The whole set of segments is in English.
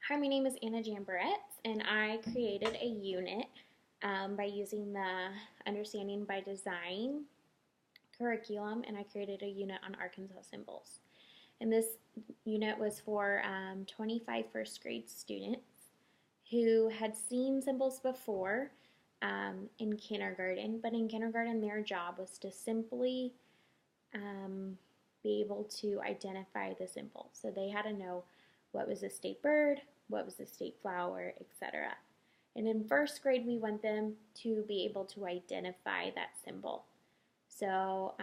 Hi, my name is Anna Jamboretz, and I created a unit by using the Understanding by Design curriculum, and I created a unit on Arkansas symbols. And this unit was for 25 first grade students who had seen symbols before in kindergarten, but in kindergarten, their job was to simply be able to identify the symbol. So they had to know what was a state bird, what was a state flower, etc. And in first grade, we want them to be able to identify that symbol. So,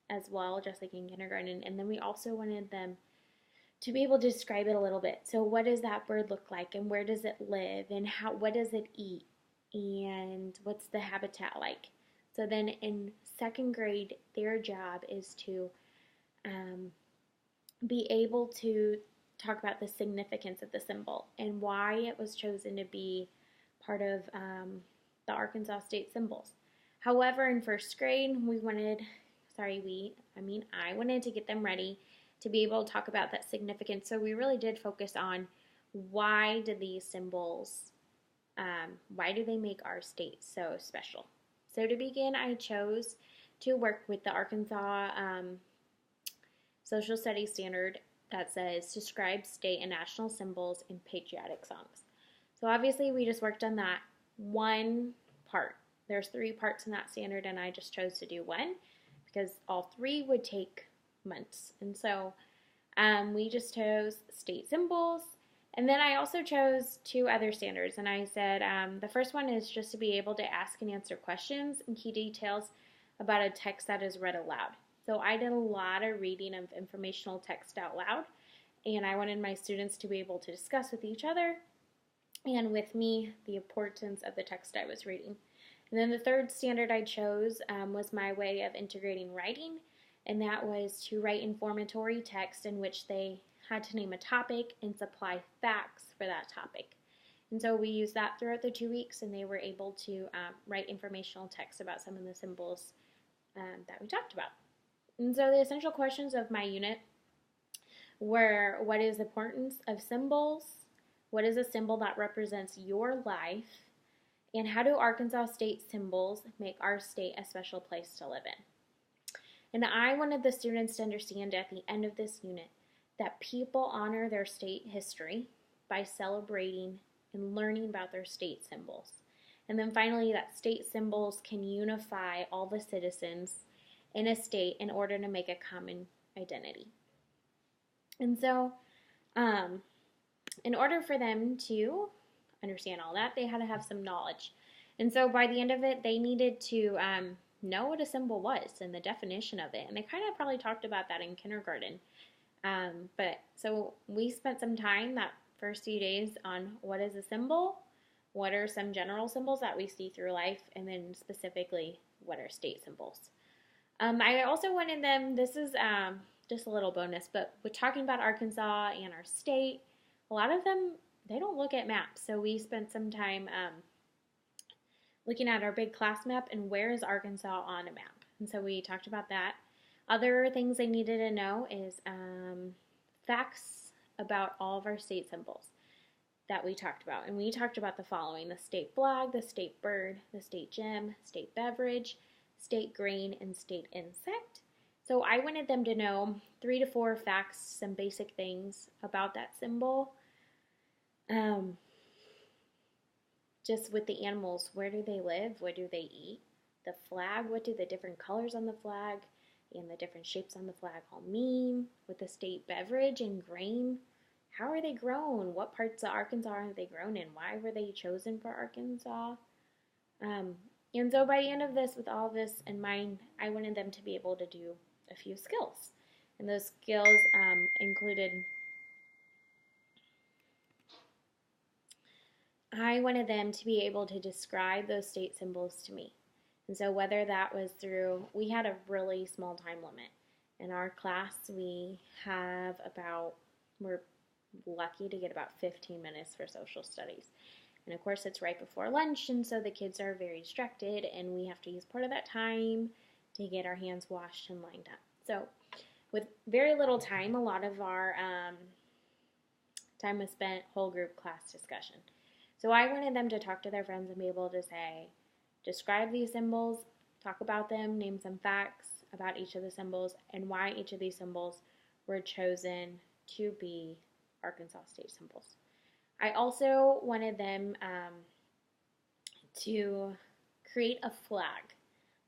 as well, just like in kindergarten. And then we also wanted them to be able to describe it a little bit. So, what does that bird look like, and where does it live, and what does it eat, and what's the habitat like? So then in second grade, their job is to be able to talk about the significance of the symbol and why it was chosen to be part of the Arkansas state symbols. However, in first grade, I wanted to get them ready to be able to talk about that significance. So we really did focus on why do these symbols, why do they make our state so special? So to begin, I chose to work with the Arkansas Social Studies Standard that says describe state and national symbols in patriotic songs. So obviously we just worked on that one part. There's 3 parts in that standard, and I just chose to do one because all 3 would take months. And so we just chose state symbols. And then I also chose 2 other standards, and I said the first one is just to be able to ask and answer questions and key details about a text that is read aloud. So I did a lot of reading of informational text out loud, and I wanted my students to be able to discuss with each other and with me the importance of the text I was reading. And then the third standard I chose was my way of integrating writing, and that was to write informatory text in which they had to name a topic and supply facts for that topic. And so we used that throughout the 2 weeks, and they were able to write informational text about some of the symbols that we talked about. And so the essential questions of my unit were, what is the importance of symbols? What is a symbol that represents your life? And how do Arkansas state symbols make our state a special place to live in? And I wanted the students to understand at the end of this unit that people honor their state history by celebrating and learning about their state symbols. And then finally, that state symbols can unify all the citizens in a state in order to make a common identity. And so, in order for them to understand all that, they had to have some knowledge. And so by the end of it, they needed to know what a symbol was and the definition of it. And they kind of probably talked about that in kindergarten. But so we spent some time that first few days on what is a symbol, what are some general symbols that we see through life, and then specifically what are state symbols. I also wanted them, this is just a little bonus, but with talking about Arkansas and our state, a lot of them, they don't look at maps. So we spent some time looking at our big class map and where is Arkansas on a map. And so we talked about that. Other things they needed to know is facts about all of our state symbols that we talked about. And we talked about the following: the state flag, the state bird, the state gem, state beverage, state grain, and state insect. So I wanted them to know 3 to 4 facts, some basic things about that symbol. Just with the animals, where do they live? What do they eat? The flag, what do the different colors on the flag and the different shapes on the flag all mean? With the state beverage and grain, how are they grown? What parts of Arkansas are they grown in? Why were they chosen for Arkansas? And so by the end of this, with all of this in mind, I wanted them to be able to do a few skills. And those skills included, I wanted them to be able to describe those state symbols to me. And so whether that was through, we had a really small time limit. In our class, we're lucky to get about 15 minutes for social studies. And of course, it's right before lunch, and so the kids are very distracted, and we have to use part of that time to get our hands washed and lined up. So with very little time, a lot of our Time was spent, whole group class discussion. So I wanted them to talk to their friends and be able to say, describe these symbols, talk about them, name some facts about each of the symbols, and why each of these symbols were chosen to be Arkansas state symbols. I also wanted them to create a flag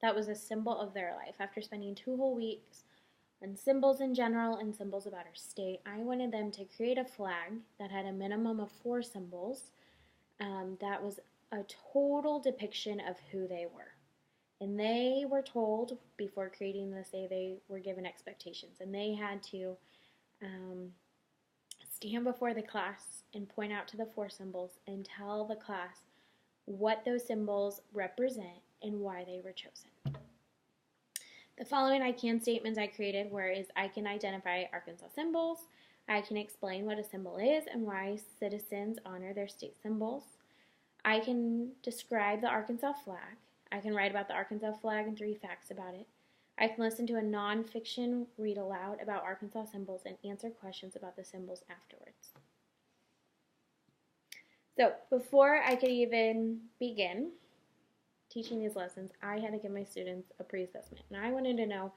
that was a symbol of their life. After spending 2 whole weeks on symbols in general and symbols about our state, I wanted them to create a flag that had a minimum of 4 symbols that was a total depiction of who they were. And they were told before creating this, they were given expectations, and they had to stand before the class and point out to the 4 symbols and tell the class what those symbols represent and why they were chosen. The following I can statements I created were I can identify Arkansas symbols, I can explain what a symbol is and why citizens honor their state symbols, I can describe the Arkansas flag, I can write about the Arkansas flag and 3 facts about it, I can listen to a nonfiction read aloud about Arkansas symbols and answer questions about the symbols afterwards. So before I could even begin teaching these lessons, I had to give my students a pre-assessment. And I wanted to know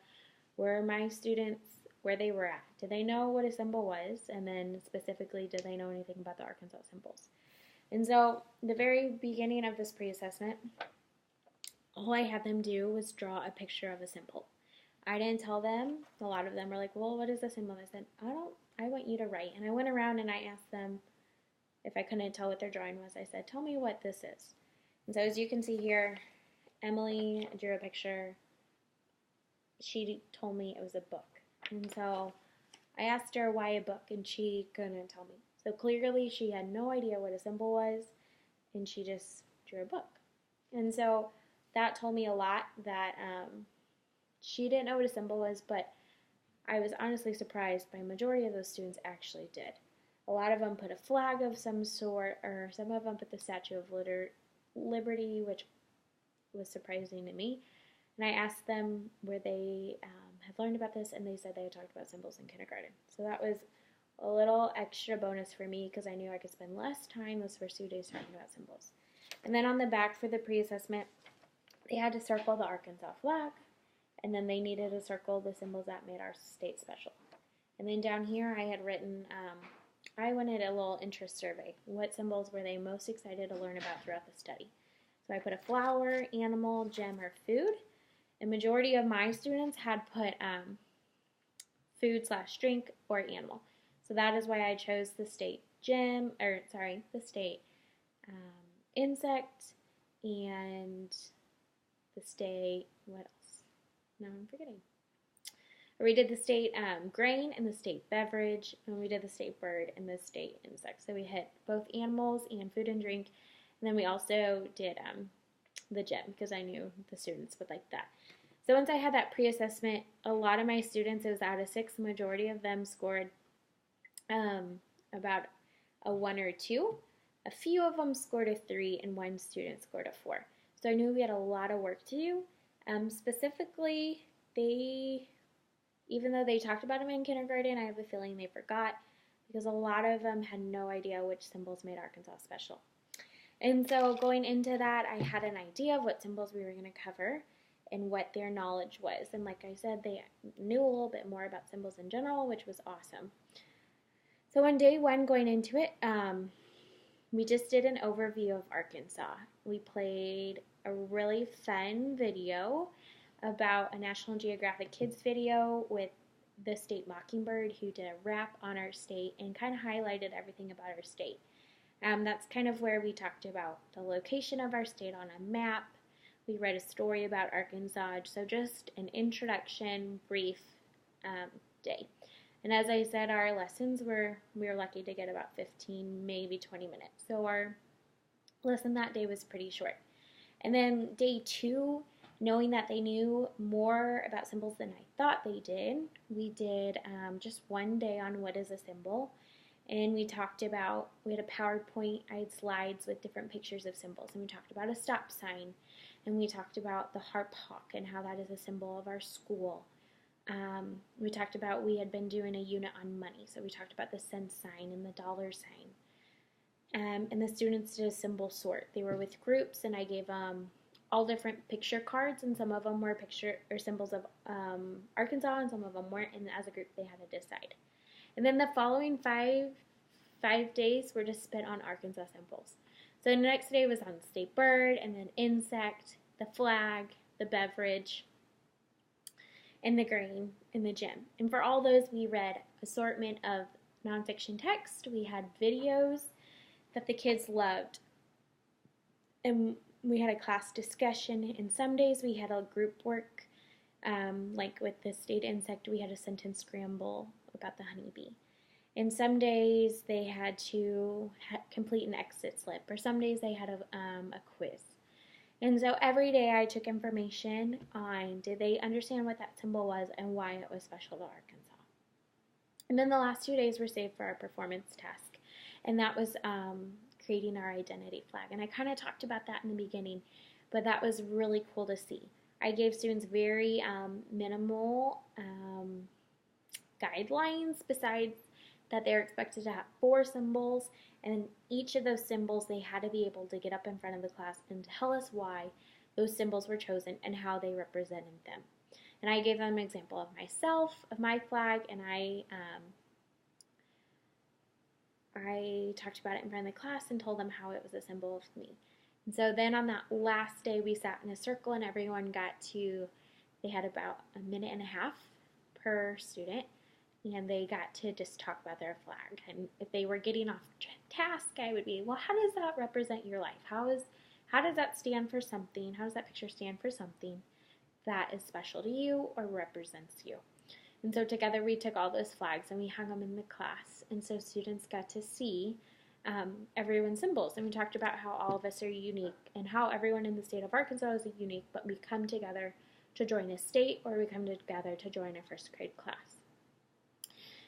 where my students, where they were at. Did they know what a symbol was? And then specifically, did they know anything about the Arkansas symbols? And so the very beginning of this pre-assessment, all I had them do was draw a picture of a symbol. I didn't tell them. A lot of them were like, well, what is a symbol? I said, I want you to write. And I went around and I asked them if I couldn't tell what their drawing was. I said, tell me what this is. And so as you can see here, Emily drew a picture. She told me it was a book. And so I asked her why a book, and she couldn't tell me. So clearly she had no idea what a symbol was, and she just drew a book. And so that told me a lot that she didn't know what a symbol was, but I was honestly surprised by a majority of those students actually did. A lot of them put a flag of some sort, or some of them put the Statue of Liberty, which was surprising to me. And I asked them where they had learned about this, and they said they had talked about symbols in kindergarten. So that was a little extra bonus for me because I knew I could spend less time those first 2 days talking about symbols. And then on the back for the pre-assessment, they had to circle the Arkansas flag, and then they needed to circle the symbols that made our state special. And then down here I had written, I wanted a little interest survey. What symbols were they most excited to learn about throughout the study? So I put a flower, animal, gem, or food. A majority of my students had put food/drink or animal. So that is why I chose the state the state insect and the state, what else? No, I'm forgetting. We did the state grain and the state beverage, and we did the state bird and the state insect. So we hit both animals and food and drink, and then we also did the gem because I knew the students would like that. So once I had that pre-assessment, a lot of my students, it was out of 6, the majority of them scored about a 1 or 2. A few of them scored a 3, and 1 student scored a 4. So I knew we had a lot of work to do. Specifically, even though they talked about them in kindergarten, I have a feeling they forgot because a lot of them had no idea which symbols made Arkansas special. And so going into that, I had an idea of what symbols we were going to cover and what their knowledge was. And like I said, they knew a little bit more about symbols in general, which was awesome. So on day 1 going into it, we just did an overview of Arkansas. We played a really fun video about a National Geographic Kids video with the state Mockingbird, who did a rap on our state and kind of highlighted everything about our state. That's kind of where we talked about the location of our state on a map. We read a story about Arkansas, so just an introduction, brief day. And as I said, our lessons we were lucky to get about 15, maybe 20 minutes. So our lesson that day was pretty short. And then day 2, knowing that they knew more about symbols than I thought they did, we did just 1 day on what is a symbol. And we had a PowerPoint, I had slides with different pictures of symbols. And we talked about a stop sign. And we talked about the harp hawk and how that is a symbol of our school. We talked about, we had been doing a unit on money, so we talked about the cent sign and the dollar sign. And the students did a symbol sort. They were with groups, and I gave them all different picture cards, and some of them were picture or symbols of Arkansas, and some of them weren't. And as a group, they had to decide. And then the following five days were just spent on Arkansas symbols. So the next day was on state bird, and then insect, the flag, the beverage, and the grain in the gym. And for all those, we read assortment of nonfiction text. We had videos that the kids loved. And we had a class discussion. And some days we had a group work. Like with the state insect, we had a sentence scramble about the honeybee. And some days they had to complete an exit slip, or some days they had a quiz. And so every day I took information on, did they understand what that symbol was and why it was special to Arkansas. And then the last 2 days were saved for our performance task, and that was creating our identity flag. And I kind of talked about that in the beginning, but that was really cool to see. I gave students very minimal guidelines, besides that they're expected to have 4 symbols, and each of those symbols they had to be able to get up in front of the class and tell us why those symbols were chosen and how they represented them. And I gave them an example of myself, of my flag, and I talked about it in front of the class and told them how it was a symbol of me. And so then on that last day, we sat in a circle, and everyone they had about a minute and a half per student, and they got to just talk about their flag. And if they were getting off task, I would be, well, how does that represent your life? How does that stand for something? How does that picture stand for something that is special to you or represents you? And so together we took all those flags and we hung them in the class. And so students got to see everyone's symbols. And we talked about how all of us are unique and how everyone in the state of Arkansas is unique, but we come together to join a state, or we come together to join a first grade class.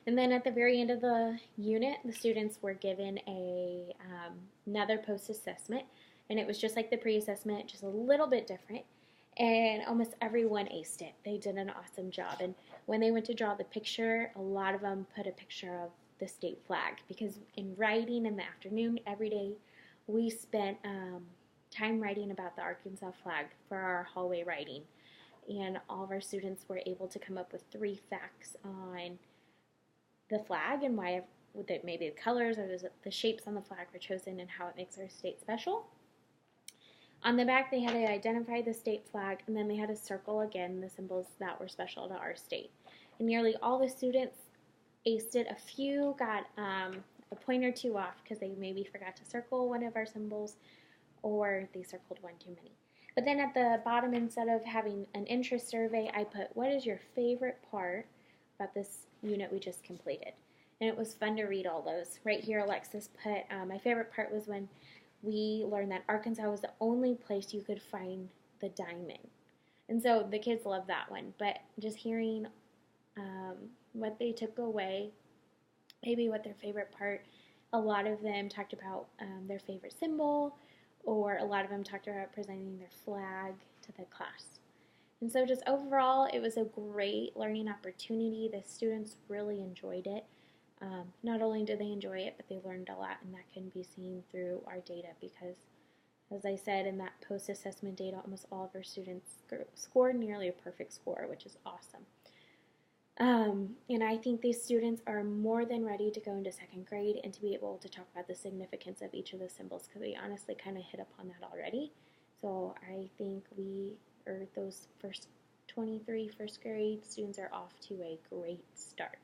And then at the very end of the unit, the students were given another post-assessment, and it was just like the pre-assessment, just a little bit different, and almost everyone aced it. They did an awesome job, and when they went to draw the picture, a lot of them put a picture of the state flag, because in writing in the afternoon every day, we spent time writing about the Arkansas flag for our hallway writing, and all of our students were able to come up with 3 facts on the flag and why maybe the colors or the shapes on the flag were chosen and how it makes our state special. On the back, they had to identify the state flag, and then they had to circle again the symbols that were special to our state. And nearly all the students aced it. A few got a point or 2 off because they maybe forgot to circle one of our symbols, or they circled one too many. But then at the bottom, instead of having an interest survey, I put, what is your favorite part about this unit we just completed? And it was fun to read all those. Right here, Alexis put, my favorite part was when we learned that Arkansas was the only place you could find the diamond. And so the kids loved that one. But just hearing what they took away, maybe what their favorite part, a lot of them talked about their favorite symbol, or a lot of them talked about presenting their flag to the class. And so just overall, it was a great learning opportunity. The students really enjoyed it. Not only did they enjoy it, but they learned a lot, and that can be seen through our data because, as I said, in that post-assessment data, almost all of our students scored nearly a perfect score, which is awesome. And I think these students are more than ready to go into 2nd grade and to be able to talk about the significance of each of the symbols, because we honestly kind of hit upon that already. So I think those first 23 first grade students are off to a great start.